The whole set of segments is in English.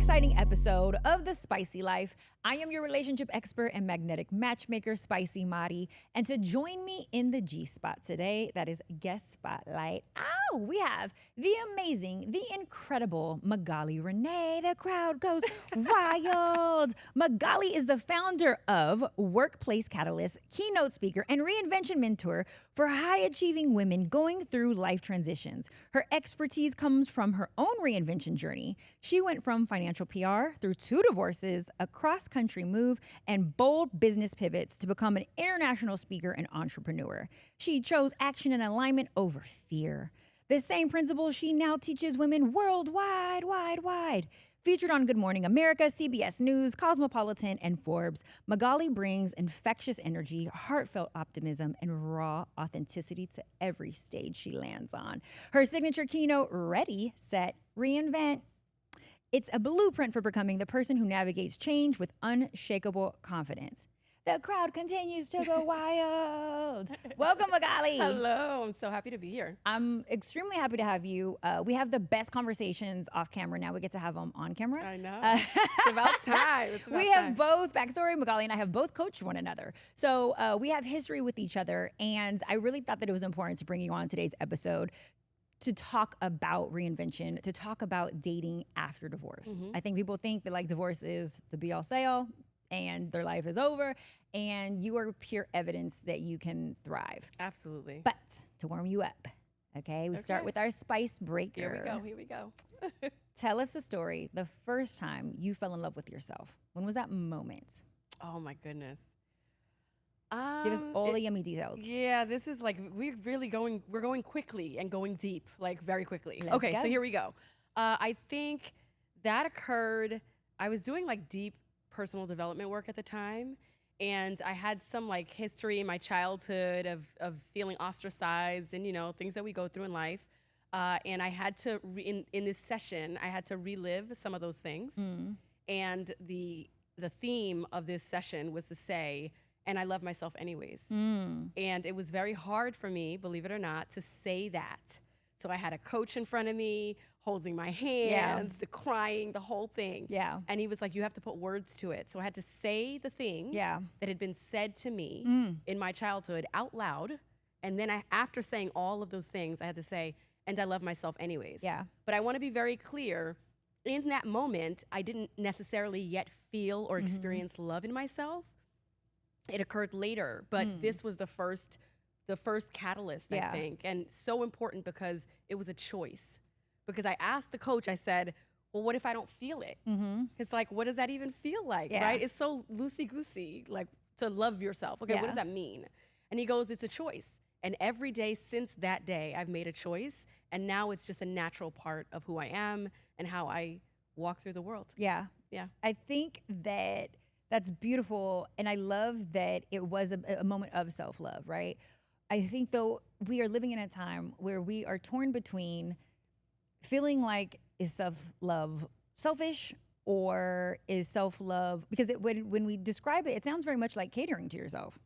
exciting episode of The Spicy Life. I am your relationship expert and magnetic matchmaker, Spicy Mari. And to join me in the G-Spot today, that is guest spotlight, we have the amazing, the incredible Magalie Rene. The crowd goes wild. Magalie is the founder of Workplace Catalyst, keynote speaker, and reinvention mentor for high-achieving women going through life transitions. Her expertise comes from her own reinvention journey. She went from financial PR through 2 divorces, a cross-country move, and bold business pivots to become an international speaker and entrepreneur. She chose action and alignment over fear. The same principle she now teaches women worldwide, wide. Featured on Good Morning America, CBS News, Cosmopolitan, and Forbes, Magalie brings infectious energy, heartfelt optimism, and raw authenticity to every stage she lands on. Her signature keynote, Ready, Set, Reinvent. It's a blueprint for becoming the person who navigates change with unshakable confidence. The crowd continues to go wild. Welcome, Magalie. Hello, I'm so happy to be here. I'm extremely happy to have you. We have the best conversations off camera. Now we get to have them on camera. I know. It's about time. We have both backstory. Magalie and I have both coached one another. So we have history with each other. And I really thought that it was important to bring you on today's episode to talk about reinvention, to talk about dating after divorce. Mm-hmm. I think people think that like divorce is the be all say all and their life is over, and you are pure evidence that you can thrive. Absolutely. But to warm you up, okay, we start with our spice breaker. Here we go. Tell us the story, the first time you fell in love with yourself. When was that moment? Oh my goodness. Give us all the yummy details. Yeah, this is like, we're going quickly and going deep, like very quickly. Let's okay, go. so here we go. I think that occurred, I was doing like deep personal development work at the time. And I had some like history in my childhood of feeling ostracized and, you know, things that we go through in life. And I had to, in this session, I had to relive some of those things. And the theme of this session was to say, and I love myself anyways. And it was very hard for me, believe it or not, to say that. So I had a coach in front of me, holding my hands, the crying, the whole thing. Yeah. And he was like, you have to put words to it. So I had to say the things that had been said to me in my childhood out loud. And then after saying all of those things, I had to say, and I love myself anyways. Yeah. But I want to be very clear. In that moment, I didn't necessarily yet feel or experience love in myself. It occurred later, but this was the first catalyst, I think. And so important because it was a choice. Because I asked the coach, I said, well, what if I don't feel it? It's like, what does that even feel like, right? It's so loosey-goosey, like to love yourself. Okay, what does that mean? And he goes, it's a choice. And every day since that day, I've made a choice. And now it's just a natural part of who I am and how I walk through the world. Yeah. I think that that's beautiful. And I love that it was a moment of self-love, right? I think, though, we are living in a time where we are torn between feeling like, is self-love selfish or is self-love, because when we describe it, it sounds very much like catering to yourself.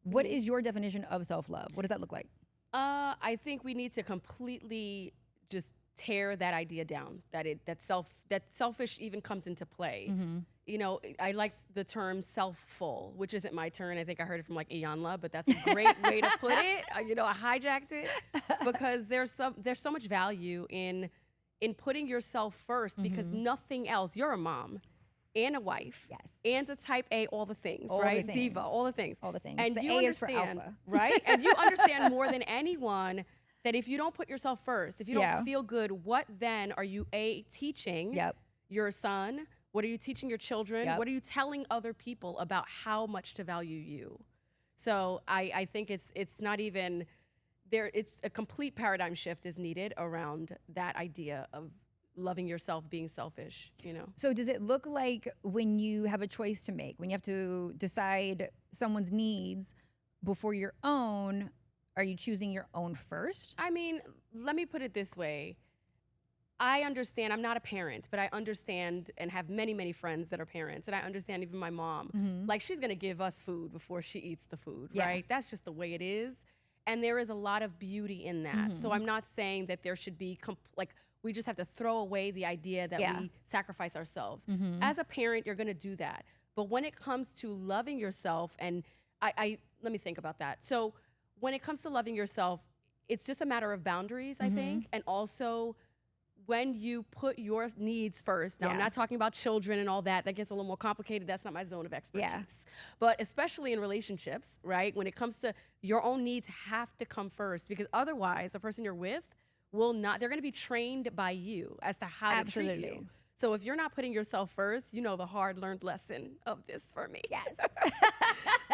What is your definition of self-love? What does that look like? I think we need to completely just tear that idea down, that selfish even comes into play. You know, I like the term self-full, which isn't my term. I think I heard it from like Iyanla, but that's a great way to put it. You know, I hijacked it because there's so much value in putting yourself first, because nothing else. You're a mom and a wife, and a type A, all the things, right? Diva, all the things. And the you A understand, is for alpha. right? And you understand more than anyone that if you don't put yourself first, if you don't feel good, what then are you teaching your son? What are you teaching your children? What are you telling other people about how much to value you? So I think it's not even there. It's a complete paradigm shift is needed around that idea of loving yourself, being selfish, you know? So does it look like when you have a choice to make, when you have to decide someone's needs before your own, are you choosing your own first? I mean, let me put it this way. I understand, I'm not a parent, but I understand and have many, many friends that are parents. And I understand even my mom, like she's gonna give us food before she eats the food, right? That's just the way it is. And there is a lot of beauty in that. So I'm not saying that there should be we just have to throw away the idea that we sacrifice ourselves. As a parent, you're going to do that. But when it comes to loving yourself, and I let me think about that. So when it comes to loving yourself, it's just a matter of boundaries, I think. And also when you put your needs first. Now, I'm not talking about children and all that. That gets a little more complicated. That's not my zone of expertise. Yeah. But especially in relationships, right? When it comes to your own needs have to come first, because otherwise the person you're with will not, they're going to be trained by you as to how to treat you. So if you're not putting yourself first, you know the hard learned lesson of this for me. Yes.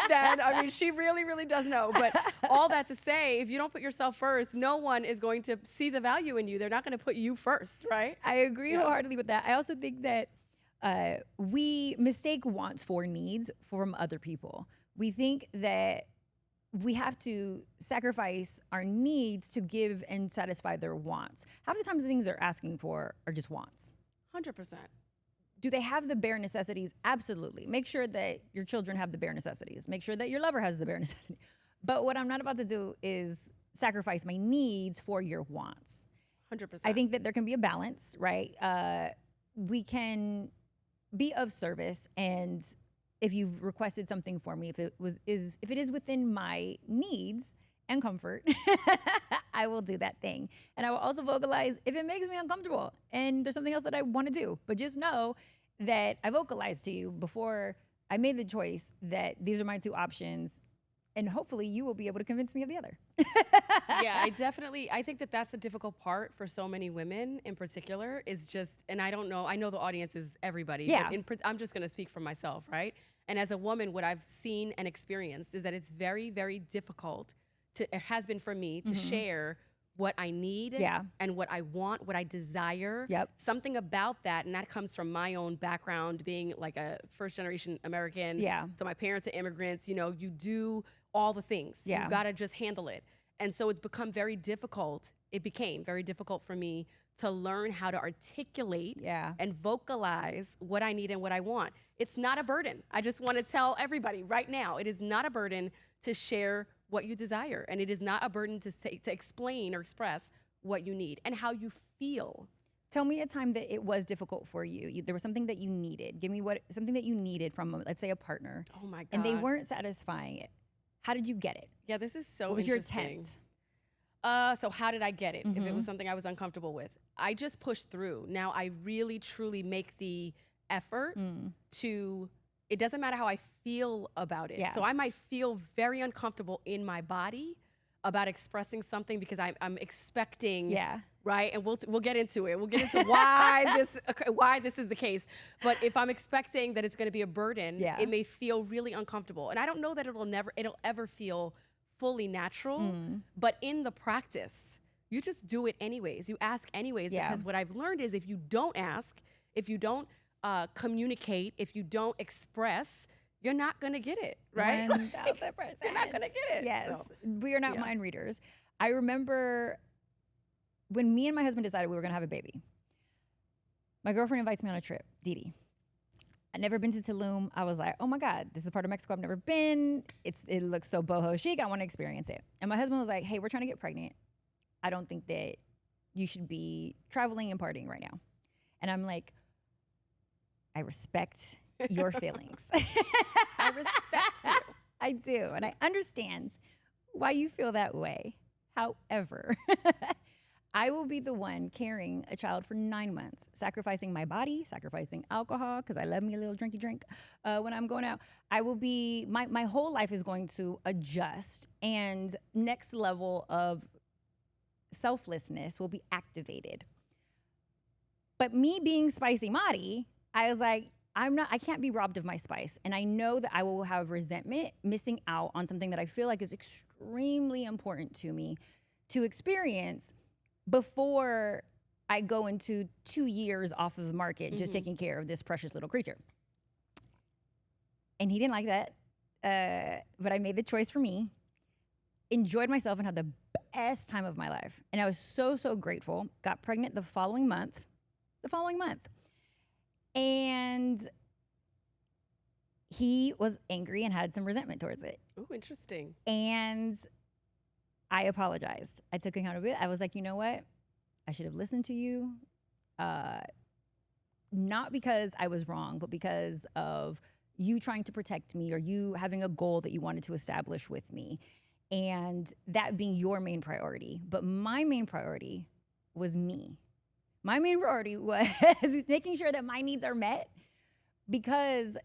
Then, I mean, she really, really does know. But all that to say, if you don't put yourself first, no one is going to see the value in you. They're not going to put you first, right? I agree wholeheartedly with that. I also think that we mistake wants for needs from other people. We think that we have to sacrifice our needs to give and satisfy their wants. Half the time the things they're asking for are just wants. 100%. Do they have the bare necessities? Absolutely. Make sure that your children have the bare necessities. Make sure that your lover has the bare necessities. But what I'm not about to do is sacrifice my needs for your wants. 100%. I think that there can be a balance, right? We can be of service, and if you've requested something for me, if it is within my needs and comfort, I will do that thing. And I will also vocalize if it makes me uncomfortable and there's something else that I want to do. But just know that I vocalized to you before I made the choice that these are my two options, and hopefully you will be able to convince me of the other. Yeah, I think that that's a difficult part for so many women in particular, is just, and I don't know, I know the audience is everybody, Yeah. but I'm just going to speak for myself, right? And as a woman, what I've seen and experienced is that it's very, very difficult it has been for me to share what I need and what I want, what I desire. Yep. Something about that, and that comes from my own background, being like a first generation American. Yeah. So my parents are immigrants, you know, you do all the things. Yeah. You gotta just handle it. And so it's become very difficult. It became very difficult for me to learn how to articulate and vocalize what I need and what I want. It's not a burden. I just want to tell everybody right now, it is not a burden to share what you desire. And it is not a burden to explain or express what you need and how you feel. Tell me a time that it was difficult for you. There was something that you needed. Give me something that you needed from, let's say, a partner. Oh my God. And they weren't satifying it. How did you get it? Yeah, this is so What was interesting. your attempt? So how did I get it? If it was something I was uncomfortable with, I just pushed through. Now I really, truly make the effort to, it doesn't matter how I feel about it. Yeah. So I might feel very uncomfortable in my body about expressing something because I'm expecting, right? And we'll get into it. We'll get into why this is the case. But if I'm expecting that it's going to be a burden, it may feel really uncomfortable. And I don't know that it'll ever feel fully natural, but in the practice, you just do it anyways. You ask anyways, because what I've learned is if you don't ask, if you don't communicate, if you don't express, you're not going to get it, right? 1,000%. You're not going to get it. Yes, So, we are not mind readers. I remember when me and my husband decided we were going to have a baby. My girlfriend invites me on a trip, Didi. I'd never been to Tulum. I was like, oh my God, this is part of Mexico I've never been. It looks so boho chic. I want to experience it. And my husband was like, hey, we're trying to get pregnant. I don't think that you should be traveling and partying right now. And I'm like, I respect your feelings. I respect you. I do. And I understand why you feel that way. However, I will be the one carrying a child for 9 months, sacrificing my body, sacrificing alcohol, because I love me a little drinky drink when I'm going out. I will be, my whole life is going to adjust, and next level of selflessness will be activated. But me being spicy Mari, I was like, I can't be robbed of my spice. And I know that I will have resentment missing out on something that I feel like is extremely important to me to experience before I go into 2 years off of the market just taking care of this precious little creature. And he didn't like that, but I made the choice for me, enjoyed myself, and had the best time of my life. And I was so, so grateful. Got pregnant the following month. And he was angry and had some resentment towards it. Oh, interesting. And I apologized. I took accountability. I was like, you know what? I should have listened to you. Not because I was wrong, but because of you trying to protect me or you having a goal that you wanted to establish with me. And that being your main priority. But my main priority was me. My main priority was making sure that my needs are met, because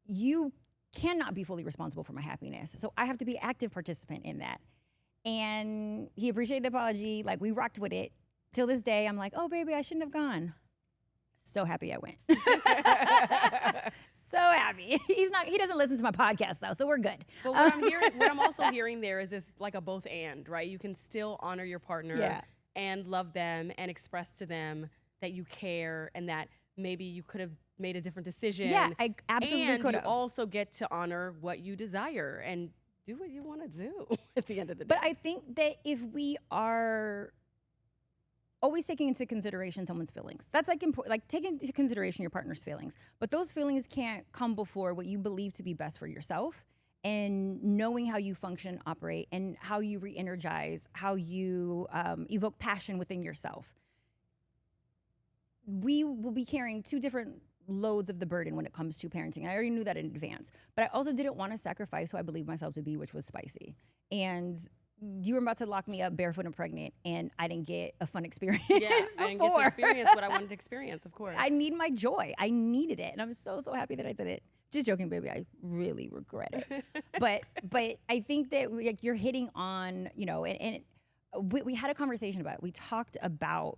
you cannot be fully responsible for my happiness. So I have to be active participant in that. And he appreciated the apology. Like, we rocked with it. Till this day, I'm like, oh, baby, I shouldn't have gone. So happy I went. So happy. He doesn't listen to my podcast though, so we're good. But what I'm also hearing there is this like a both and, right? You can still honor your partner and love them and express to them that you care and that maybe you could have made a different decision. Yeah, I absolutely could have. And you also get to honor what you desire and do what you want to do at the end of the day. But I think that if we are always taking into consideration someone's feelings, that's like important, like taking into consideration your partner's feelings. But those feelings can't come before what you believe to be best for yourself, and knowing how you function, operate, and how you re-energize, how you evoke passion within yourself. We will be carrying two different loads of the burden when it comes to parenting. I already knew that in advance, but I also didn't want to sacrifice who I believed myself to be, which was spicy. And you were about to lock me up barefoot and pregnant, and I didn't get a fun experience. Yeah, I didn't get to experience what I wanted to experience, of course. I need my joy. I needed it, and I'm so happy that I did it. Just joking, baby. I really regret it. but I think that like you're hitting on, and we had a conversation about it. We talked about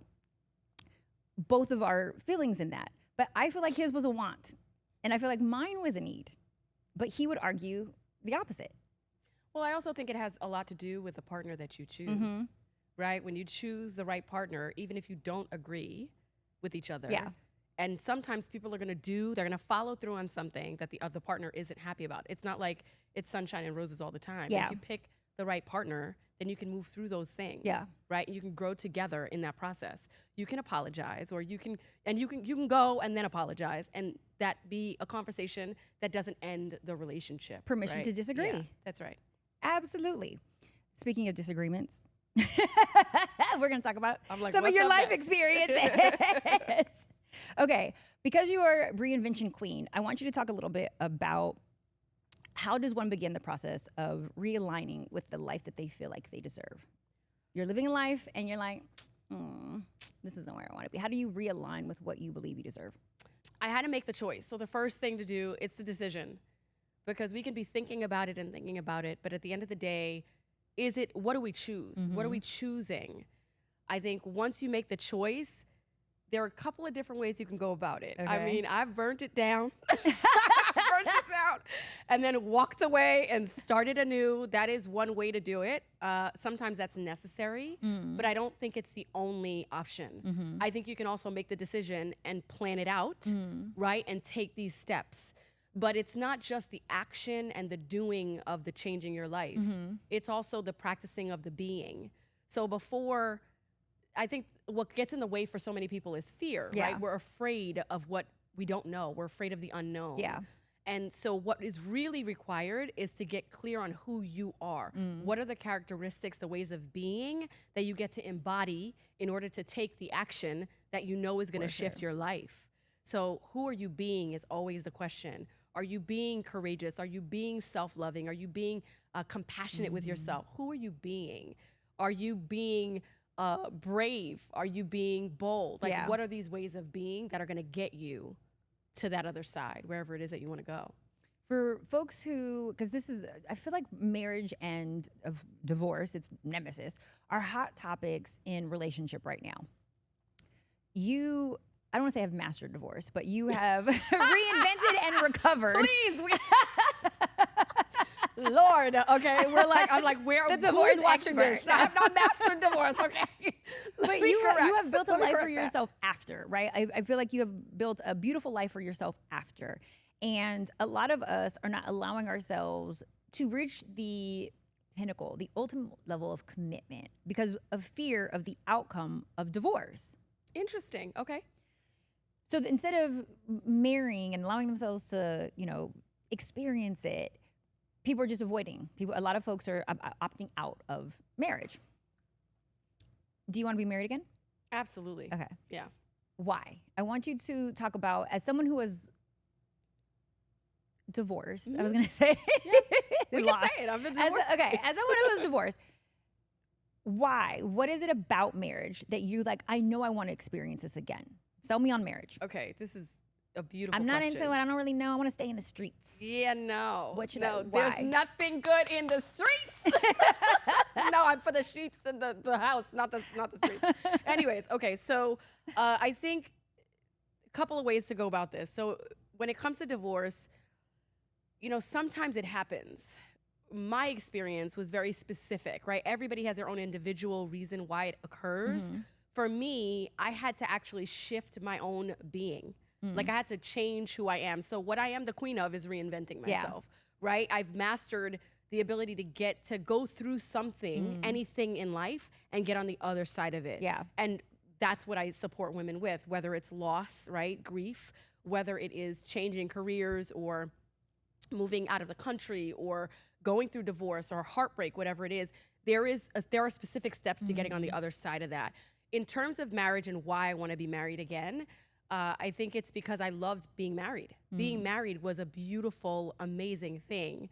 both of our feelings in that. But I feel like his was a want, and I feel like mine was a need. But he would argue the opposite. Well, I also think it has a lot to do with the partner that you choose, right? When you choose the right partner, even if you don't agree with each other. Yeah. And sometimes people are they're going to follow through on something that the other partner isn't happy about. It's not like it's sunshine and roses all the time. Yeah. If you pick the right partner, then you can move through those things. Yeah. Right? And you can grow together in that process. You can apologize, or you can go and then apologize, and that be a conversation that doesn't end the relationship. Permission right? to disagree. Yeah, that's right. Absolutely. Speaking of disagreements, we're going to talk about some of what's your up life next? experiences. Okay. Because you are Reinvention Queen, I want you to talk a little bit about how does one begin the process of realigning with the life that they feel like they deserve? You're living a life and you're like, this isn't where I want to be. How do you realign with what you believe you deserve? I had to make the choice. So the first thing to do, it's the decision. Because we can be thinking about it and thinking about it, but at the end of the day, what do we choose? What are we choosing? I think once you make the choice, there are a couple of different ways you can go about it. Okay. I mean, I've burnt it down. And then walked away and started anew. That is one way to do it. Sometimes that's necessary, but I don't think it's the only option. I think you can also make the decision and plan it out, right? And take these steps. But it's not just the action and the doing of the changing your life. It's also the practicing of the being. So I think what gets in the way for so many people is fear, right? We're afraid of what we don't know. We're afraid of the unknown. Yeah. And so what is really required is to get clear on who you are. What are the characteristics, the ways of being that you get to embody in order to take the action that you know is going to shift your life? So who are you being is always the question. Are you being courageous? Are you being self-loving? Are you being compassionate with yourself? Who are you being? Are you being brave? Are you being bold? Like, what are these ways of being that are going to get you to that other side, wherever it is that you want to go? For folks who, because I feel like marriage and divorce, it's nemesis, are hot topics in relationship right now. I don't want to say have mastered divorce, but you have reinvented and recovered. Please, Lord, okay, I'm like, who's watching this? I have not mastered divorce, okay? But you have built a life for yourself after, right? I feel like you have built a beautiful life for yourself after. And a lot of us are not allowing ourselves to reach the pinnacle, the ultimate level of commitment because of fear of the outcome of divorce. Interesting, okay. So instead of marrying and allowing themselves to, experience it, people are just avoiding. A lot of folks are opting out of marriage. Do you want to be married again? Absolutely. Okay. Yeah. Why? I want you to talk about, as someone who was divorced, I was going to say. Yeah. We can say it. I've been divorced. As someone who was divorced, why? What is it about marriage that you like, I know I want to experience this again? Sell me on marriage. Okay, this is a beautiful I'm not question. into it. I don't really know. I want to stay in the streets. Yeah, no. What should no, why? There's nothing good in the streets. No, I'm for the sheets and the house, not the streets. Anyways, okay, so I think a couple of ways to go about this. So when it comes to divorce, sometimes it happens. My experience was very specific, right? Everybody has their own individual reason why it occurs. For me, I had to actually shift my own being. Like I had to change who I am. So what I am the queen of is reinventing myself, right? I've mastered the ability to go through something, anything in life, and get on the other side of it. Yeah. And that's what I support women with, whether it's loss, right? Grief, whether it is changing careers or moving out of the country or going through divorce or heartbreak, whatever it is, there are specific steps to getting on the other side of that. In terms of marriage and why I want to be married again, I think it's because I loved being married. Being married was a beautiful, amazing thing.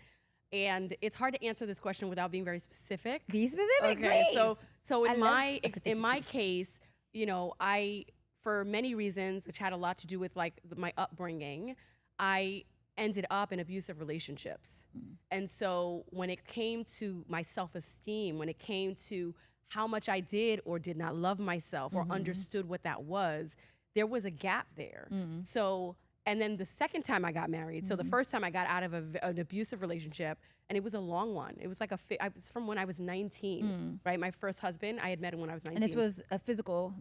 And it's hard to answer this question without being very specific. Be specific, okay, please. So in my case, I, for many reasons, which had a lot to do with like my upbringing, I ended up in abusive relationships. And so when it came to my self-esteem, when it came to how much I did or did not love myself or understood what that was, there was a gap there. So, and then the second time I got married, so the first time I got out of an abusive relationship, and it was a long one. It was like I was from when I was 19, right? My first husband, I had met him when I was 19. And this was a physical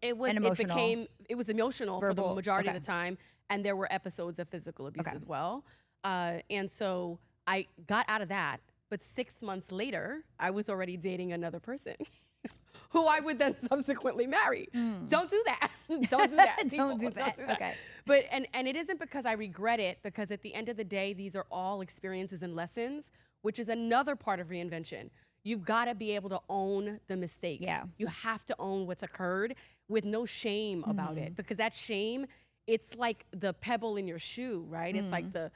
It was and emotional. It was emotional Verbal, for the majority okay. of the time, and there were episodes of physical abuse as well. And so I got out of that, but 6 months later, I was already dating another person who I would then subsequently marry. Don't do that. Don't do that. Don't do that. Okay. But and it isn't because I regret it, because at the end of the day, these are all experiences and lessons, which is another part of reinvention. You've got to be able to own the mistakes. Yeah. You have to own what's occurred with no shame about it, because that shame, it's like the pebble in your shoe, right? It's like the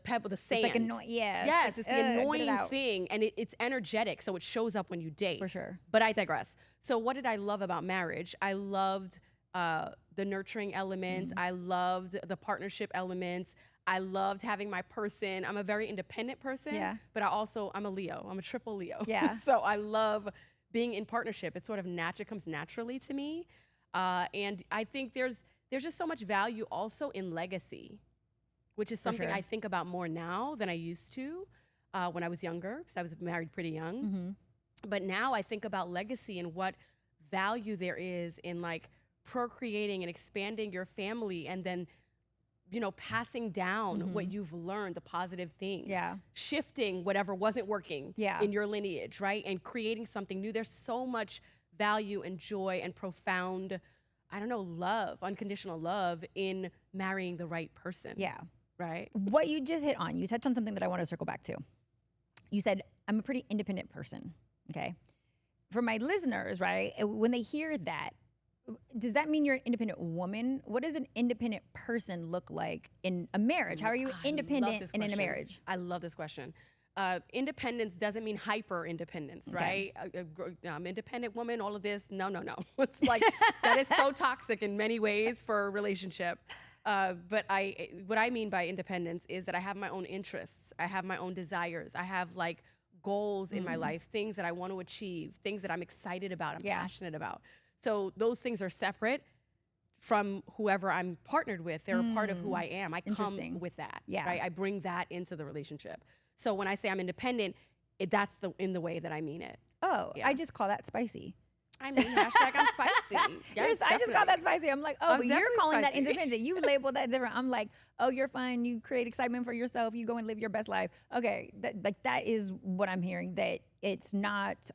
pebble, the sand. It's like Yes, it's the get it annoying out. thing, and it's energetic, so it shows up when you date. For sure. But I digress. So what did I love about marriage? I loved the nurturing element. I loved the partnership element. I loved having my person. I'm a very independent person, but I'm a Leo. I'm a triple Leo. Yeah. So I love being in partnership. It sort of comes naturally to me. And I think there's just so much value also in legacy, which is something sure. I think about more now than I used to when I was younger, because I was married pretty young. But now I think about legacy and what value there is in like procreating and expanding your family, and then passing down what you've learned, the positive things, shifting whatever wasn't working in your lineage, right? And creating something new. There's so much value and joy and profound, love, unconditional love in marrying the right person. Yeah. Right? What you just hit on, you touched on something that I want to circle back to. You said, I'm a pretty independent person, okay? For my listeners, right, when they hear that, does that mean you're an independent woman? What does an independent person look like in a marriage? How are you independent in a marriage? I love this question. Independence doesn't mean hyper independence, right? Independent woman, all of this. No. It's like, that is so toxic in many ways for a relationship. But what I mean by independence is that I have my own interests. I have my own desires. I have like goals in my life, things that I want to achieve, things that I'm excited about, I'm passionate about. So those things are separate from whoever I'm partnered with. They're a part of who I am. I come with that, right? I bring that into the relationship. So when I say I'm independent, that's in the way that I mean it. Oh, I just call that spicy. I mean, hashtag I'm spicy. Yes, I just call that spicy. I'm like, but you're calling that spicy. independent. You label that different. I'm like, oh, you're fun. You create excitement for yourself. You go and live your best life. Okay, that is what I'm hearing, that it's not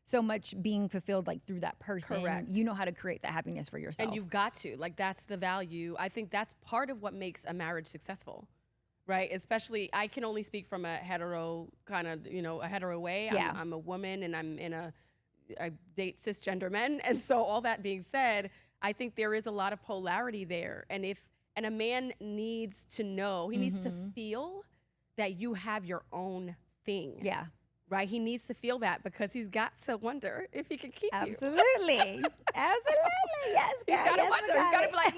so much being fulfilled like through that person. Correct. You know how to create that happiness for yourself. And you've got to. Like, that's the value. I think that's part of what makes a marriage successful. right? Especially, I can only speak from a hetero kind of, a hetero way. Yeah. I'm a woman and I date cisgender men. And so all that being said, I think there is a lot of polarity there. And a man needs to know, he needs to feel that you have your own thing. Yeah. Right? He needs to feel that because he's got to wonder if he can keep you. Absolutely. Yes, girl. He's got to Yes, wonder. He's got to be like,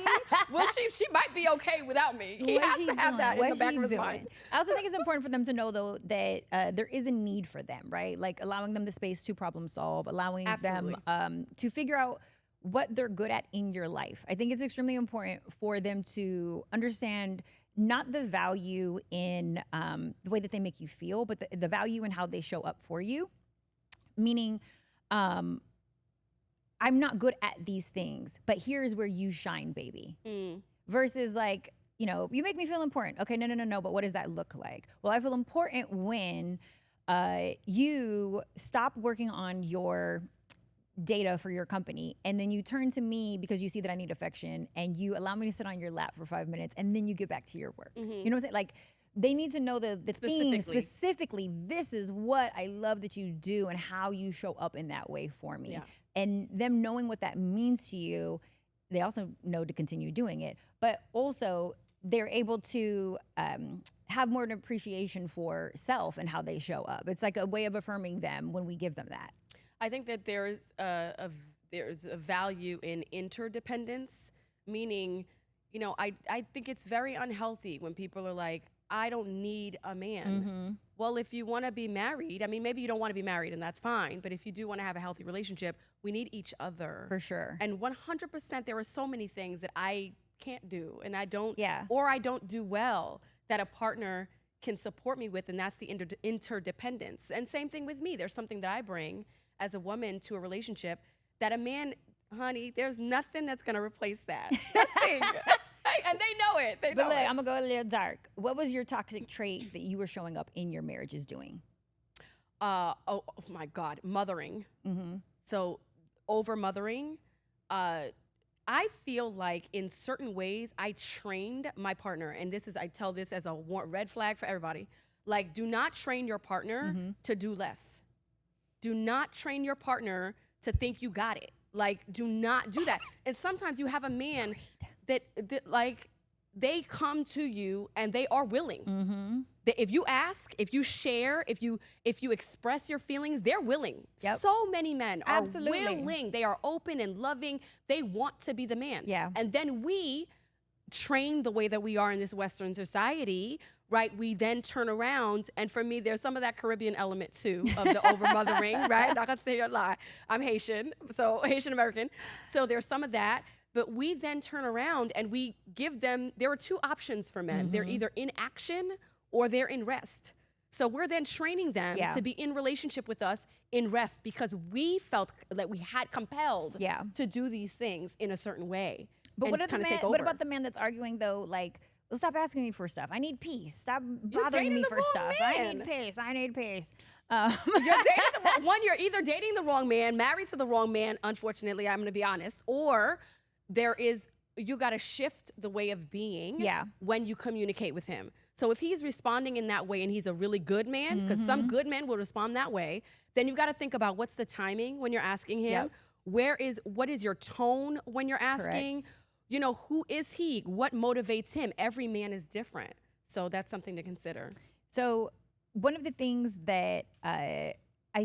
well, she might be okay without me. He has to have that in the back of his mind. I also think it's important for them to know, though, that there is a need for them, right? Like allowing them the space to problem solve, allowing them to figure out what they're good at in your life. I think it's extremely important for them to understand not the value in the way that they make you feel, but the value in how they show up for you. Meaning, I'm not good at these things, but here's where you shine, baby. Versus like, you make me feel important. Okay, no, but what does that look like? Well, I feel important when you stop working on your data for your company and then you turn to me because you see that I need affection and you allow me to sit on your lap for 5 minutes and then you get back to your work. You know what I'm saying? Like they need to know the thing specifically, this is what I love that you do and how you show up in that way for me. Yeah. And them knowing what that means to you, they also know to continue doing it, but also they're able to have more an appreciation for self and how they show up. It's like a way of affirming them when we give them that. I think that there's a value in interdependence, meaning, I think it's very unhealthy when people are like, I don't need a man. Well, if you want to be married, I mean, maybe you don't want to be married and that's fine, but if you do want to have a healthy relationship, we need each other. For sure. And 100%, there are so many things that I can't do and I don't do well that a partner can support me with, and that's the interdependence. And same thing with me. There's something that I bring as a woman to a relationship that a man, honey, there's nothing that's going to replace that. Nothing. And they know it. They know it. I'm going to go a little dark. What was your toxic trait that you were showing up in your marriages doing? Oh my God, mothering. So over mothering, I feel like in certain ways I trained my partner, and I tell this as a red flag for everybody. Like, do not train your partner to do less. Do not train your partner to think you got it. Like, do not do that. And sometimes you have a man that like, they come to you and they are willing. That if you ask, if you share, if you express your feelings, they're willing. So many men are willing. They are open and loving. They want to be the man. Yeah. And then we train the way that we are in this Western society, right? We then turn around, and for me, there's some of that Caribbean element too of the over-mothering, right? Not gonna say a lie. I'm Haitian, so Haitian American. So there's some of that, but we then turn around and we give them, there are two options for men. They're either in action or they're in rest. So we're then training them to be in relationship with us in rest because we felt that we had compelled to do these things in a certain way. But what about the man that's arguing though, like, well, stop asking me for stuff. I need peace. Stop bothering me for stuff. I need peace. You're dating you're either dating the wrong man, married to the wrong man, unfortunately, I'm going to be honest, or you got to shift the way of being when you communicate with him. So if he's responding in that way and he's a really good man, because some good men will respond that way, then you've got to think about what's the timing when you're asking him. What is your tone when you're asking? Correct. Who is he? What motivates him? Every man is different. So that's something to consider. So one of the things that I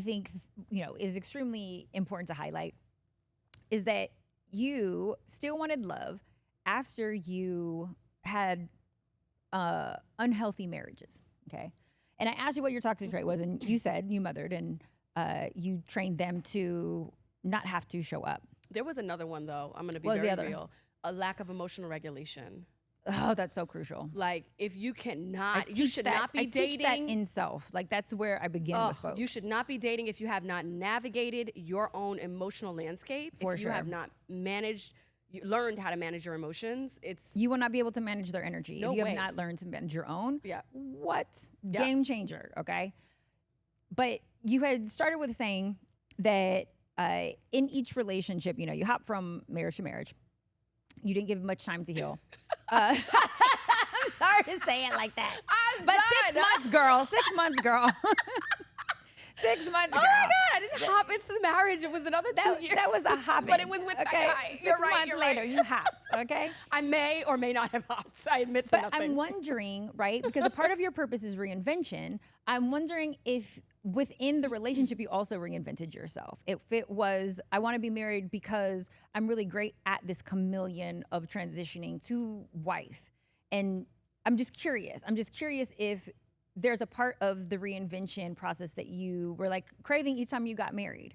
think, is extremely important to highlight is that you still wanted love after you had unhealthy marriages, okay? And I asked you what your toxic trait was, and you said you mothered and you trained them to not have to show up. There was another one, though. I'm going to be very real. A lack of emotional regulation. Oh, that's so crucial. Like, if you cannot, you should not be dating. I teach that in self. Like, that's where I begin with folks. You should not be dating if you have not navigated your own emotional landscape. If you have not learned how to manage your emotions, you will not be able to manage their energy. If you have not learned to manage your own. What? Game changer, okay? But you had started with saying that in each relationship, you hop from marriage to marriage. You didn't give much time to heal. I'm Sorry to say it like that. I'm But done. 6 months, girl. 6 months, girl. 6 months, girl. Oh my God, I didn't hop into the marriage. It was another 2 years. That was a hopping. But it was with that guy. 6 You're right, months you're later, right. you hopped, okay? I may or may not have hopped. I admit to But nothing. I'm wondering, right, because a part of your purpose is reinvention. I'm wondering if within the relationship you also reinvented yourself. If it was, I want to be married because I'm really great at this chameleon of transitioning to wife. And I'm just curious. If there's a part of the reinvention process that you were like craving each time you got married.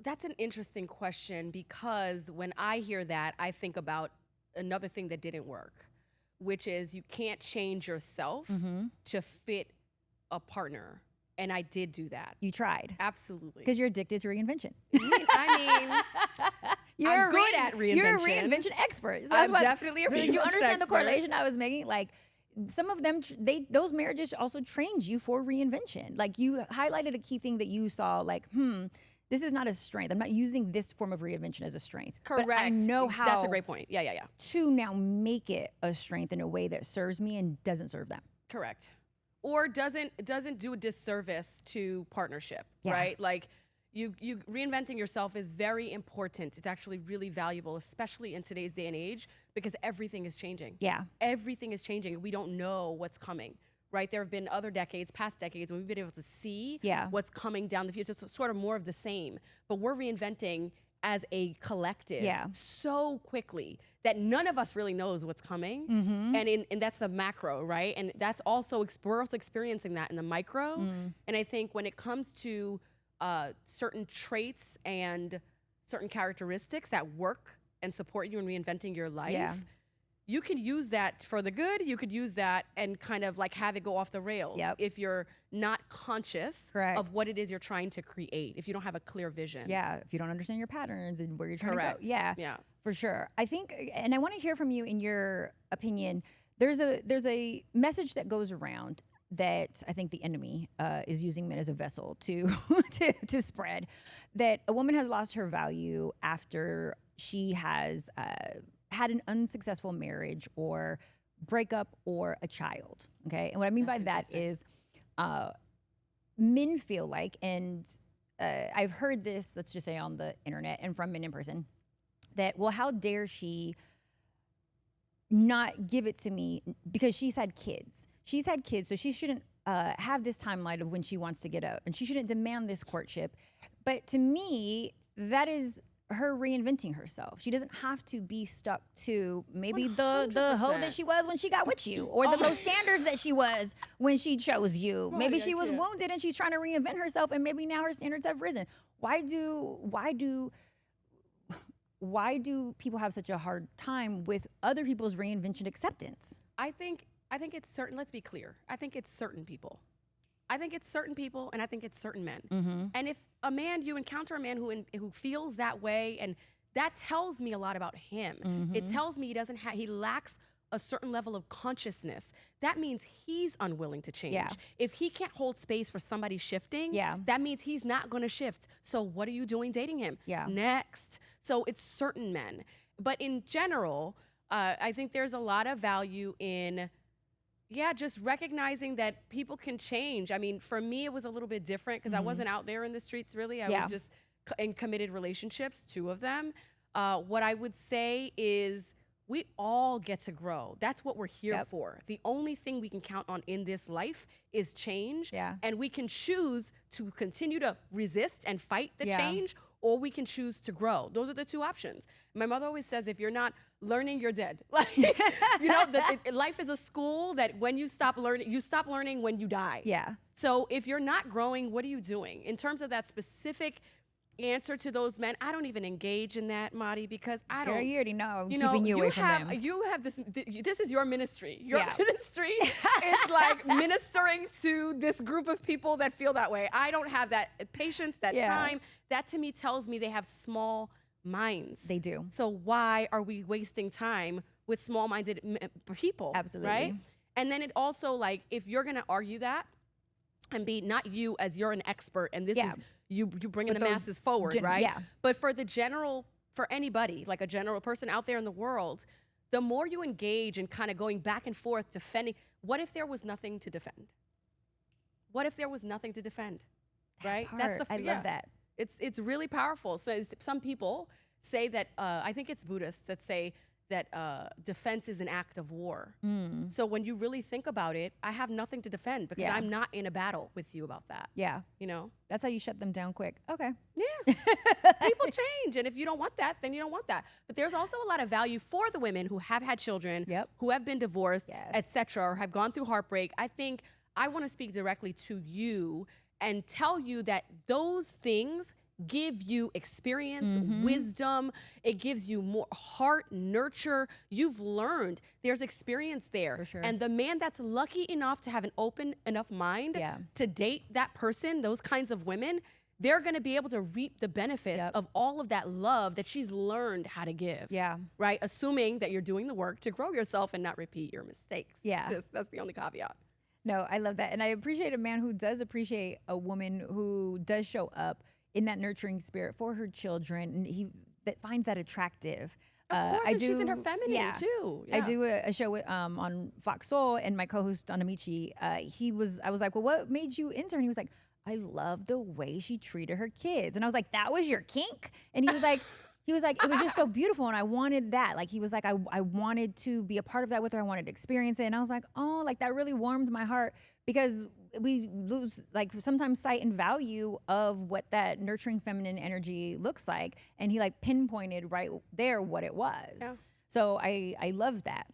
That's an interesting question, because when I hear that, I think about another thing that didn't work, which is you can't change yourself to fit a partner. And I did do that. You tried. Absolutely. Because you're addicted to reinvention. I mean, I'm good at reinvention. You're a reinvention expert. So I'm definitely a reinvention You understand the expert. correlation I was making? Like, some of them, those marriages also trained you for reinvention. Like, you highlighted a key thing that you saw, like, this is not a strength. I'm not using this form of reinvention as a strength. Correct. But I know how That's a great point. Yeah. to now make it a strength in a way that serves me and doesn't serve them. Correct. Or doesn't do a disservice to partnership, Yeah. right? Like, you reinventing yourself is very important. It's actually really valuable, especially in today's day and age, because everything is changing. Yeah. Everything is changing. We don't know what's coming, right? There have been other decades, past decades, when we've been able to see what's coming down the future. It's sort of more of the same, but we're reinventing as a collective so quickly that none of us really knows what's coming. And that's the macro, right? And that's also, we're also experiencing that in the micro. And I think when it comes to certain traits and certain characteristics that work and support you in reinventing your life, you can use that for the good. You could use that and kind of like have it go off the rails if you're not conscious of what it is you're trying to create, if you don't have a clear vision. Yeah, if you don't understand your patterns and where you're trying Correct. to go. Yeah, Yeah. for sure. I think, and I want to hear from you in your opinion. There's a message that goes around that I think the enemy is using men as a vessel to to spread, that a woman has lost her value after she has had an unsuccessful marriage or breakup or a child. Okay, and what I mean by that is men feel like, and I've heard this, let's just say on the internet and from men in person, that, well, how dare she not give it to me because she's had kids. She's had kids, so she shouldn't have this timeline of when she wants to get out, and she shouldn't demand this courtship. But to me, that is her reinventing herself. She doesn't have to be stuck to maybe the hoe that she was when she got with you, or the low standards that she was when she chose you. Maybe she was wounded and she's trying to reinvent herself, and maybe now her standards have risen. Why do people have such a hard time with other people's reinvention acceptance? I think it's certain, let's be clear. I think it's certain people. I think it's certain people, and I think it's certain men. And if you encounter a man who feels that way, and that tells me a lot about him. It tells me he lacks a certain level of consciousness. That means he's unwilling to change. If he can't hold space for somebody shifting, that means he's not going to shift. So what are you doing dating him? Next. So it's certain men. But in general, I think there's a lot of value in just recognizing that people can change. I mean, for me, it was a little bit different because I wasn't out there in the streets, really. I was just in committed relationships, 2 of them. What I would say is we all get to grow. That's what we're here for. The only thing we can count on in this life is change. And we can choose to continue to resist and fight the change, or we can choose to grow. Those are the 2 options. My mother always says, if you're not learning, you're dead. Like, life is a school that when you stop learning when you die. So if you're not growing, what are you doing? In terms of that specific answer to those men, I don't even engage in that, Madi, because I don't. Girl, you already know I'm keeping you away from them. You have this is your ministry. Your ministry is like ministering to this group of people that feel that way. I don't have that patience, that time. That to me tells me they have small minds. They do. So why are we wasting time with small-minded people? Absolutely. Right? And then it also, like, if you're going to argue that and be not you as you're an expert and this is you bringing the masses forward, right? But for anybody, like a general person out there in the world, the more you engage in kind of going back and forth, defending, what if there was nothing to defend? What if there was nothing to defend, right? I love that. It's really powerful. So some people say that, I think it's Buddhists that say that defense is an act of war. So when you really think about it, I have nothing to defend because I'm not in a battle with you about that. Yeah. You know? That's how you shut them down quick. Okay. Yeah. People change. And if you don't want that, then you don't want that. But there's also a lot of value for the women who have had children, who have been divorced, etc., or have gone through heartbreak. I think I want to speak directly to you and tell you that those things give you experience, wisdom. It gives you more heart, nurture. You've learned. There's experience there. For sure. And the man that's lucky enough to have an open enough mind to date that person, those kinds of women, they're going to be able to reap the benefits of all of that love that she's learned how to give. Yeah. Right? Assuming that you're doing the work to grow yourself and not repeat your mistakes. Yeah. That's the only caveat. No, I love that. And I appreciate a man who does appreciate a woman who does show up in that nurturing spirit for her children, and that finds that attractive. Of course, and she's in her feminine too. Yeah. I do a show with, on Fox Soul, and my co-host Anamichi, I was like, well, what made you enter? And he was like, I love the way she treated her kids. And I was like, that was your kink? And he was like, it was just so beautiful, and I wanted that. Like, he was like, I wanted to be a part of that with her. I wanted to experience it. And I was like, oh, like that really warmed my heart, because we lose like sometimes sight and value of what that nurturing feminine energy looks like. And he like pinpointed right there what it was. Yeah. So I love that.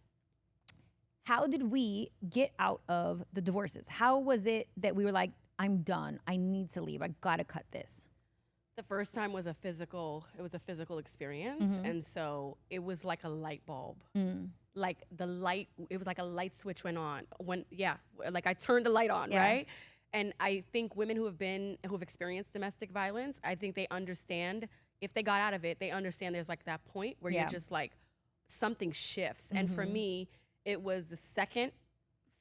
How did we get out of the divorces? How was it that we were like, I'm done. I need to leave. I gotta cut this. The first time was a physical experience. And so it was like a light bulb. Like it was like a light switch went on. Like I turned the light on, right? And I think women who have experienced domestic violence, I think they understand, if they got out of it, they understand there's like that point where you're just like, something shifts. And for me, it was the second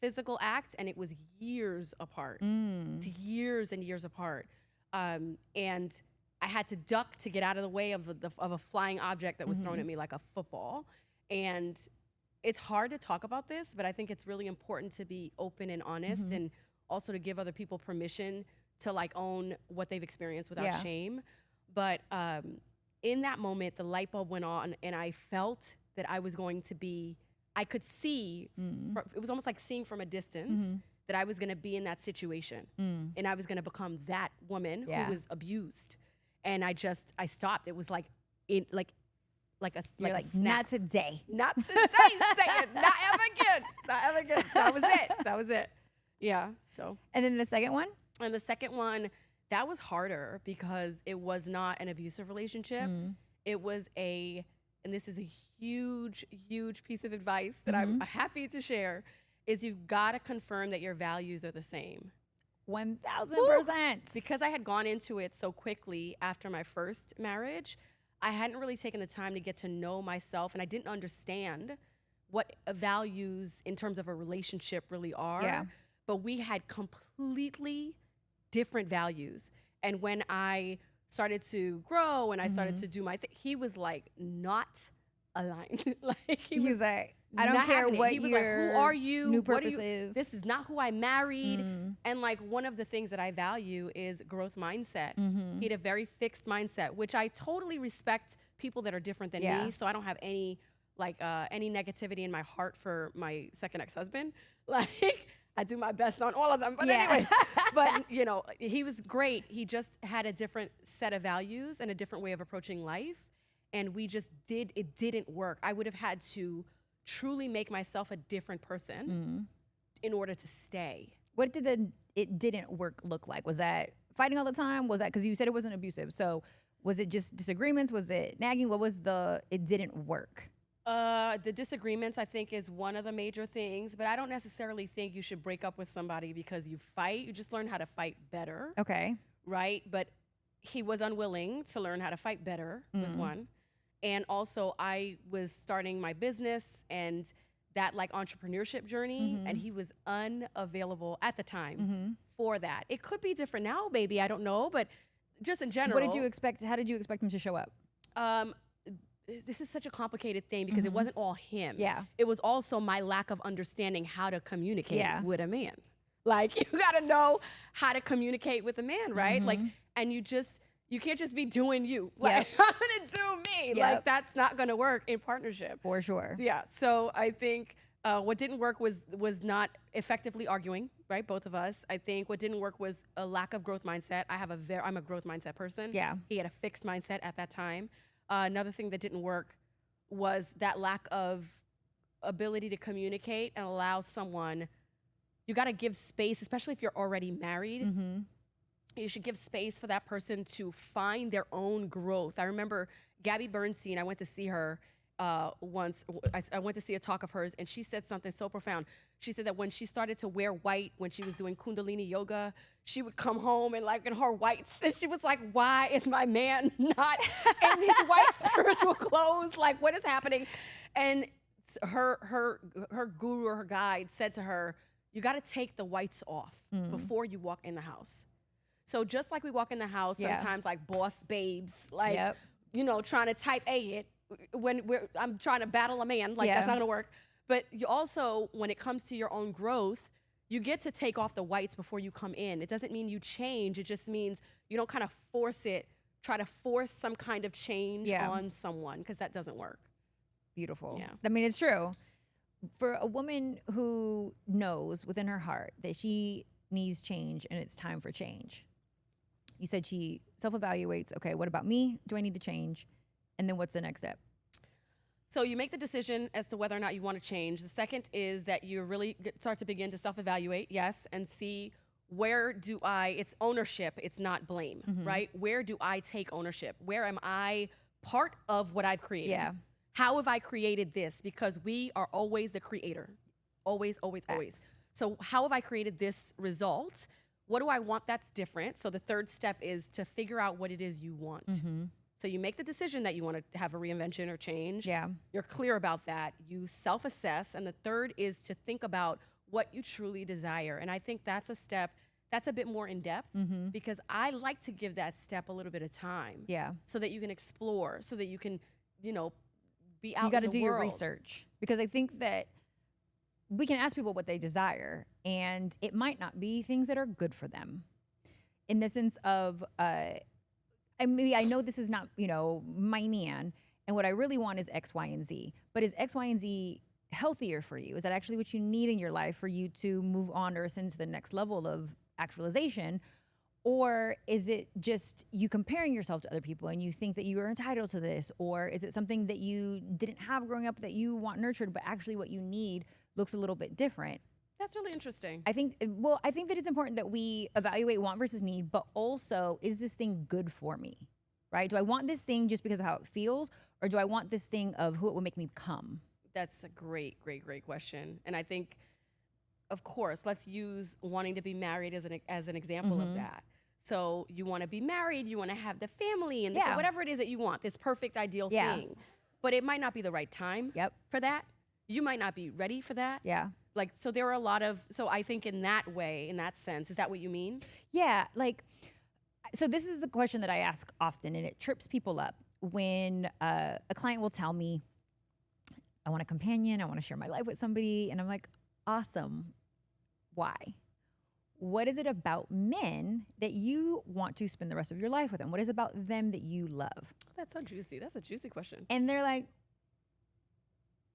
physical act, and it was years apart. It's years and years apart. And I had to duck to get out of the way of a flying object that was thrown at me like a football. And it's hard to talk about this, but I think it's really important to be open and honest, and also to give other people permission to like own what they've experienced without shame. But in that moment, the light bulb went on, and I felt that I was going to be, I could see, it was almost like seeing from a distance that I was going to be in that situation, and I was going to become that woman who was abused. And I stopped. It was like a snap. Not today. Not today. Say it. Not ever again. Not ever again. That was it. Yeah. So. And then the second one? And the second one, that was harder because it was not an abusive relationship. It was and this is a huge, huge piece of advice that I'm happy to share, is you've got to confirm that your values are the same. 1,000%. Because I had gone into it so quickly after my first marriage, I hadn't really taken the time to get to know myself, and I didn't understand what values in terms of a relationship really are. Yeah. But we had completely different values. And when I started to grow and I started to do my thing, he was like not aligned. Like he was like, I don't care what he was like, who are you? New purpose is. This is not who I married. And like one of the things that I value is growth mindset. He had a very fixed mindset, which I totally respect people that are different than me. So I don't have any negativity in my heart for my second ex-husband. Like I do my best on all of them. But anyways, but you know, he was great. He just had a different set of values and a different way of approaching life. And it didn't work. I would have had to truly make myself a different person in order to stay. What did it didn't work look like? Was that fighting all the time? Was that, because you said it wasn't abusive, so was it just disagreements? Was it nagging? What was it didn't work? The disagreements, I think, is one of the major things, but I don't necessarily think you should break up with somebody because you fight. You just learn how to fight better. Okay. Right? But he was unwilling to learn how to fight better, was one. And also I was starting my business and that like entrepreneurship journey, and he was unavailable at the time for that. It could be different now, maybe, I don't know, but just in general. What did you expect? How did you expect him to show up? this is such a complicated thing because it wasn't all him. Yeah. It was also my lack of understanding how to communicate Yeah. with a man. Like, you gotta know how to communicate with a man, right? Like, and you can't just be doing you. Like, I'm gonna do me. Like, that's not gonna work in partnership. For sure. So, yeah, so I think what didn't work was not effectively arguing, right? Both of us. I think what didn't work was a lack of growth mindset. I'm a growth mindset person. Yeah. He had a fixed mindset at that time. Another thing that didn't work was that lack of ability to communicate and allow someone. You got to give space, especially if you're already married. You should give space for that person to find their own growth. I remember Gabby Bernstein, I went to see her once. I went to see a talk of hers, and she said something so profound. She said that when she started to wear white, when she was doing Kundalini yoga, she would come home and like in her whites, and she was like, why is my man not in these white spiritual clothes? Like, what is happening? And her guru or her guide said to her, you got to take the whites off before you walk in the house. So just like we walk in the house, sometimes like boss babes, like, you know, trying to type A it when I'm trying to battle a man, like that's not gonna work. But you also, when it comes to your own growth, you get to take off the whites before you come in. It doesn't mean you change. It just means you don't kind of try to force some kind of change on someone, because that doesn't work. Beautiful. Yeah. I mean, it's true. For a woman who knows within her heart that she needs change and it's time for change, you said she self-evaluates, okay, what about me? Do I need to change? And then what's the next step? So you make the decision as to whether or not you want to change. The second is that you really start to begin to self-evaluate, yes, and see it's ownership, it's not blame, right? Where do I take ownership? Where am I part of what I've created? Yeah. How have I created this? Because we are always the creator. Always, always, always. So how have I created this result? What do I want that's different? So the third step is to figure out what it is you want. So you make the decision that you want to have a reinvention or change. Yeah. You're clear about that. You self-assess. And the third is to think about what you truly desire. And I think that's a step that's a bit more in depth, because I like to give that step a little bit of time. Yeah. So that you can explore, so that you can, be out in the world. You got to do your research, because I think that we can ask people what they desire, and it might not be things that are good for them. In the sense of, maybe I know this is not, my man, and what I really want is X, Y, and Z. But is X, Y, and Z healthier for you? Is that actually what you need in your life for you to move on or ascend to the next level of actualization? Or is it just you comparing yourself to other people and you think that you are entitled to this? Or is it something that you didn't have growing up that you want nurtured, but actually what you need looks a little bit different? That's really interesting. I think that it's important that we evaluate want versus need, but also, is this thing good for me, right? Do I want this thing just because of how it feels, or do I want this thing of who it will make me become? That's a great, great, great question. And I think, of course, let's use wanting to be married as an example of that. So you want to be married, you want to have the family and whatever it is that you want, this perfect ideal thing. But it might not be the right time for that. You might not be ready for that. Yeah. Like, so there are a lot of, so I think in that way, in that sense, is that what you mean? Yeah. Like, so this is the question that I ask often, and it trips people up when a client will tell me, I want a companion, I want to share my life with somebody. And I'm like, awesome. Why? What is it about men that you want to spend the rest of your life with them? What is it about them that you love? That's so juicy. That's a juicy question. And they're like,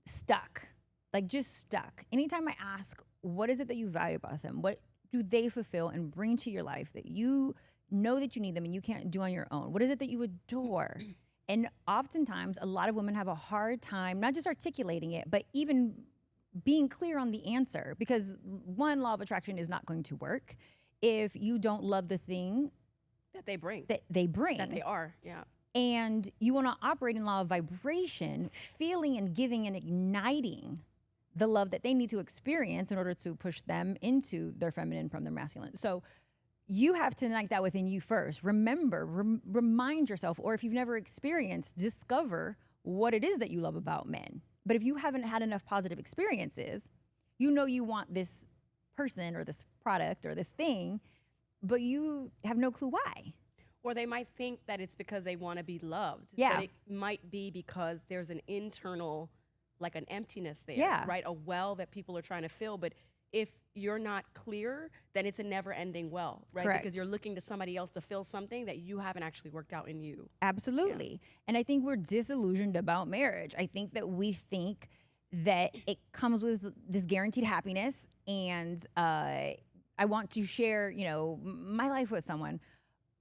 stuck. Like, just stuck. Anytime I ask, what is it that you value about them? What do they fulfill and bring to your life that you know that you need them and you can't do on your own? What is it that you adore? And oftentimes, a lot of women have a hard time, not just articulating it, but even being clear on the answer. Because one, law of attraction is not going to work if you don't love the thing that they bring. That they are, yeah. And you want to operate in law of vibration, feeling and giving and igniting the love that they need to experience in order to push them into their feminine from their masculine. So you have to ignite that within you first. Remember, remind yourself, or if you've never experienced, discover what it is that you love about men. But if you haven't had enough positive experiences, you know you want this person or this product or this thing, but you have no clue why. Or they might think that it's because they want to be loved. Yeah. But it might be because there's an internal, like an emptiness there, Yeah. right? A well that people are trying to fill. But if you're not clear, then it's a never-ending well, right? Correct. Because you're looking to somebody else to fill something that you haven't actually worked out in you. Absolutely. And I think we're disillusioned about marriage. I think that we think that it comes with this guaranteed happiness. And I want to share, my life with someone.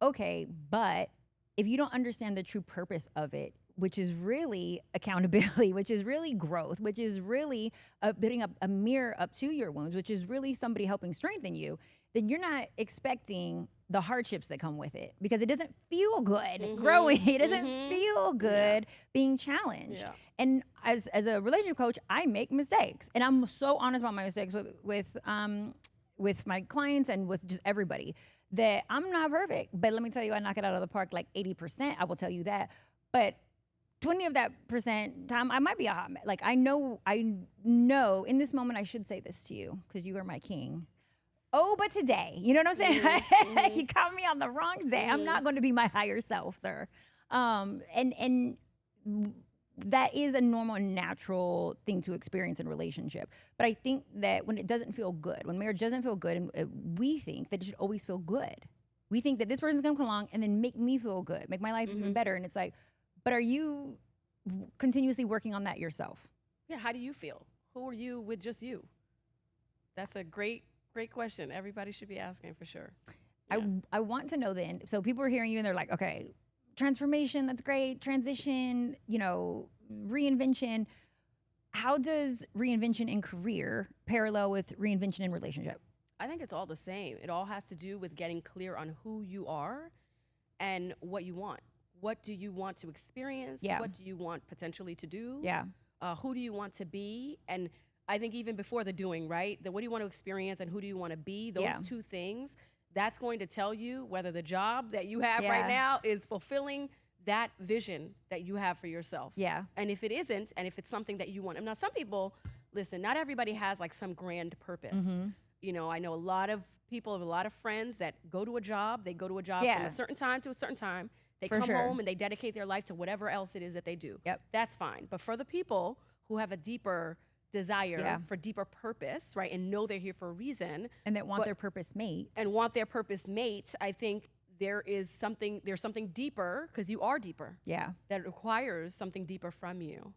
Okay, but if you don't understand the true purpose of it, which is really accountability, which is really growth, which is really putting up a mirror up to your wounds, which is really somebody helping strengthen you, then you're not expecting the hardships that come with it, because it doesn't feel good growing. It doesn't feel good being challenged. Yeah. And as a relationship coach, I make mistakes, and I'm so honest about my mistakes with my clients and with just everybody, that I'm not perfect. But let me tell you, I knock it out of the park like 80%. I will tell you that. But 20 of that percent time, I might be a hot mess. Like I know in this moment I should say this to you because you are my king. Oh, but today, you know what I'm saying? You caught me on the wrong day. I'm not going to be my higher self, sir. And that is a normal and natural thing to experience in a relationship. But I think that when it doesn't feel good, when marriage doesn't feel good, and we think that it should always feel good. We think that this person's going to come along and then make me feel good, make my life even better. And it's like, but are you continuously working on that yourself? Yeah, how do you feel? Who are you with just you? That's a great question. Everybody should be asking for sure. Yeah. I want to know then, so people are hearing you and they're like, okay, transformation, that's great. Transition, reinvention. How does reinvention in career parallel with reinvention in relationship? I think it's all the same. It all has to do with getting clear on who you are and what you want. What do you want to experience? Yeah. What do you want potentially to do? Yeah. Who do you want to be? And I think even before the doing, right? What do you want to experience and who do you want to be? Those two things, that's going to tell you whether the job that you have right now is fulfilling that vision that you have for yourself. Yeah. And if it isn't, and if it's something that you want, and now some people, listen, not everybody has like some grand purpose. I know a lot of people, have a lot of friends that go to a job. They go to a job from a certain time to a certain time. They come home and they dedicate their life to whatever else it is that they do. Yep. That's fine. But for the people who have a deeper desire for deeper purpose, right, and know they're here for a reason, and that want their purpose mate, I think there's something deeper, because you are deeper. Yeah. That requires something deeper from you.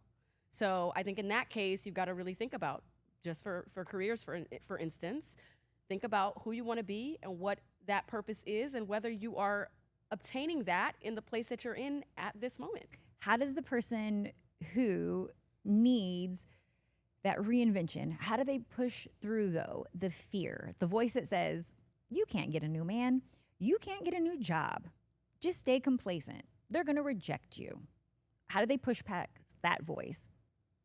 So I think in that case, you've got to really think about, just for careers, for instance, think about who you want to be and what that purpose is, and whether you are obtaining that in the place that you're in at this moment. How does the person who needs that reinvention, how do they push through, though, the fear, the voice that says, you can't get a new man, you can't get a new job, just stay complacent, they're going to reject you? How do they push past that voice?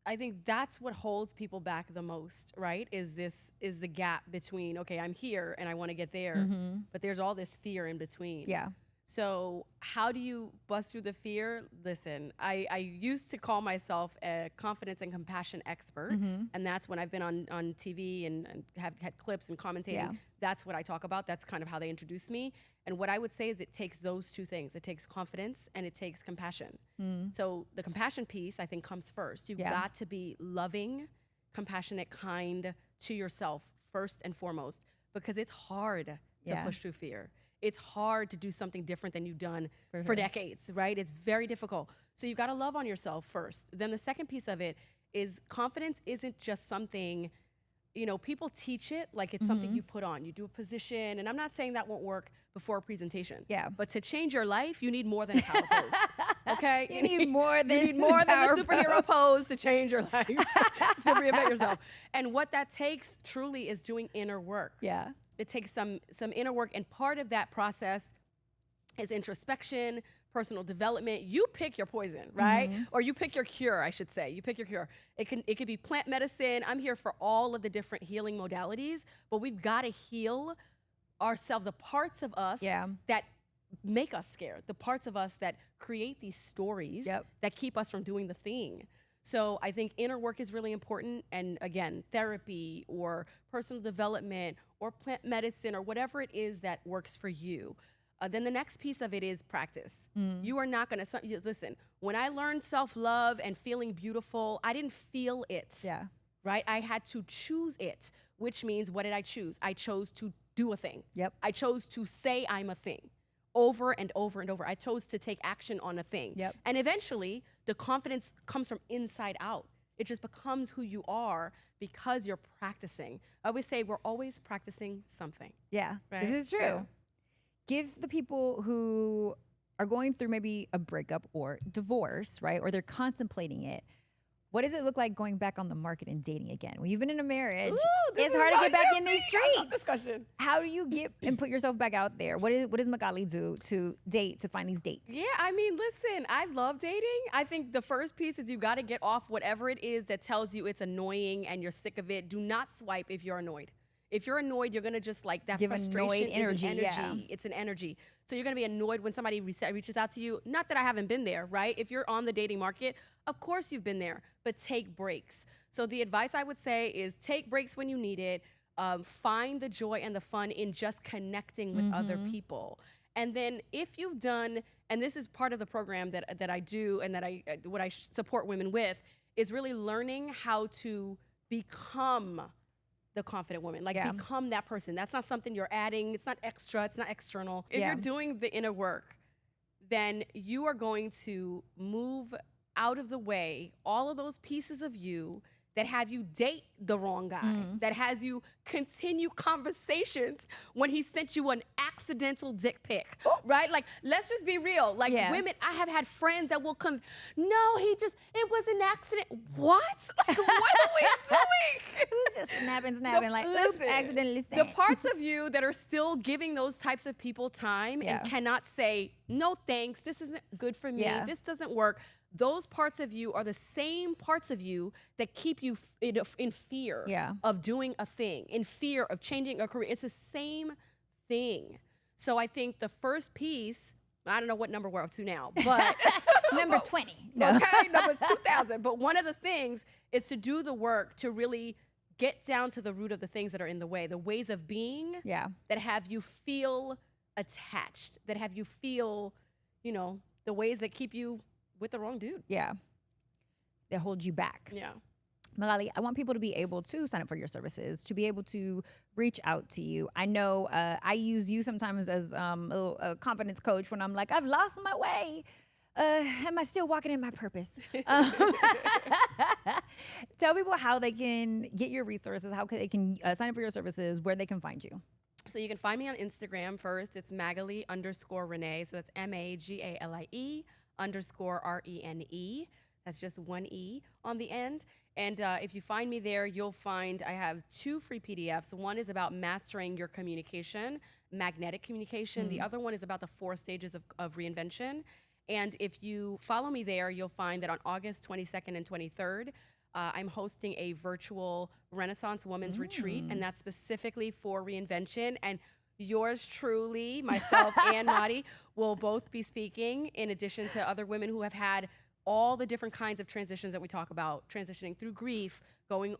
I think that's what holds people back the most, right? Is the gap between, okay, I'm here and I want to get there, but there's all this fear in between. Yeah. So how do you bust through the fear? Listen, I used to call myself a confidence and compassion expert. And that's when I've been on TV and have had clips and commentating. Yeah. That's what I talk about. That's kind of how they introduce me. And what I would say is it takes those two things. It takes confidence and it takes compassion. So the compassion piece, I think, comes first. You've got to be loving, compassionate, kind to yourself first and foremost, because it's hard to push through fear. It's hard to do something different than you've done for decades, right? It's very difficult. So you've got to love on yourself first. Then the second piece of it is confidence isn't just something, people teach it like it's something you put on. You do a position, and I'm not saying that won't work before a presentation. Yeah. But to change your life, you need more than a power pose. Okay? You need more than the superhero pose to change your life. To reinvent yourself. And what that takes truly is doing inner work. Yeah. It takes some inner work, and part of that process is introspection, personal development. You pick your poison, right? Or you pick your cure, I should say. You pick your cure. It could be plant medicine. I'm here for all of the different healing modalities, but we've got to heal ourselves, the parts of us that make us scared, the parts of us that create these stories that keep us from doing the thing. So I think inner work is really important. And again, therapy or personal development or plant medicine or whatever it is that works for you. Then the next piece of it is practice. You are not gonna, listen, when I learned self-love and feeling beautiful, I didn't feel it. Yeah. Right? I had to choose it, which means what did I choose? I chose to do a thing. Yep. I chose to say I'm a thing over and over and over. I chose to take action on a thing. Yep. And eventually, the confidence comes from inside out. It just becomes who you are because you're practicing. I always say we're always practicing something. Yeah, Right? this is true. Yeah. Give the people who are going through maybe a breakup or divorce, right? Or they're contemplating it. What does it look like going back on the market and dating again? When you've been in a marriage, it's hard to get back in these streets. Discussion. How do you get and put yourself back out there? What does Magalie do to date, to find these dates? Yeah, I mean, listen, I love dating. I think the first piece is you got to get off whatever it is that tells you it's annoying and you're sick of it. Do not swipe if you're annoyed. If you're annoyed, you're going to just like that Give frustration annoyed is energy, an energy. yeah. It's an energy. So you're going to be annoyed when somebody reaches out to you. Not that I haven't been there, right? If you're on the dating market, of course you've been there, but take breaks. So the advice I would say is take breaks when you need it. Find the joy and the fun in just connecting with other people. And then if you've done, and this is part of the program that I do and that what I support women with, is really learning how to become the confident woman, like become that person. That's not something you're adding. It's not extra. It's not external. If you're doing the inner work, then you are going to move out of the way all of those pieces of you that have you date the wrong guy, that has you continue conversations when he sent you an accidental dick pic, right? Like, let's just be real. Like, women, I have had friends that will come, no, it was an accident. What? Like, what are we doing? Just snapping, like, oops, accidentally sent. The parts of you that are still giving those types of people time and cannot say, no thanks, this isn't good for me, this doesn't work. Those parts of you are the same parts of you that keep you in fear of doing a thing, in fear of changing a career. It's the same thing. So I think the first piece, I don't know what number we're up to now, but number 20. No. Okay, number 2000. But one of the things is to do the work to really get down to the root of the things that are in the way, the ways of being that have you feel attached, that have you feel, the ways that keep you with the wrong dude. Yeah. That hold you back. Yeah. Magalie, I want people to be able to sign up for your services, to be able to reach out to you. I know I use you sometimes as a confidence coach when I'm like, I've lost my way. Am I still walking in my purpose? Tell people how they can get your resources, how they can sign up for your services, where they can find you. So you can find me on Instagram first. It's Magalie_Rene. So that's Magalie_RENE. That's just one E on the end. And if you find me there, you'll find I have 2 free PDFs. One is about mastering your communication, magnetic communication. The other one is about the 4 stages of reinvention. And if you follow me there, you'll find that on August 22nd and 23rd, I'm hosting a virtual Renaissance Women's Retreat, and that's specifically for reinvention. And yours truly, myself and Madi, will both be speaking, in addition to other women who have had all the different kinds of transitions that we talk about, transitioning through grief, going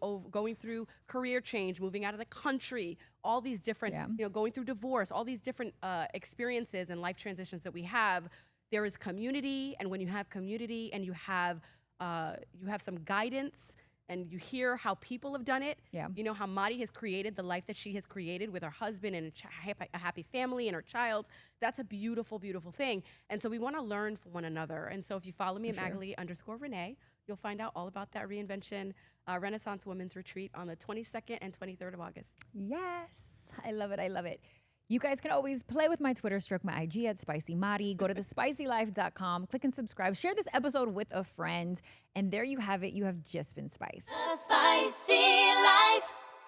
through career change, moving out of the country, all these different, going through divorce, all these different experiences and life transitions that we have. There is community, and when you have community and you have some guidance, and you hear how people have done it, you know how Madi has created the life that she has created with her husband and a happy family and her child. That's a beautiful, beautiful thing. And so we want to learn from one another. And so if you follow me at Magalie_Rene, you'll find out all about that Reinvention Renaissance Women's Retreat on the 22nd and 23rd of August. Yes, I love it. I love it. You guys can always play with my Twitter, stroke my IG at SpicyMadi. Go to thespicylife.com, click and subscribe. Share this episode with a friend. And there you have it. You have just been spiced. A spicy life.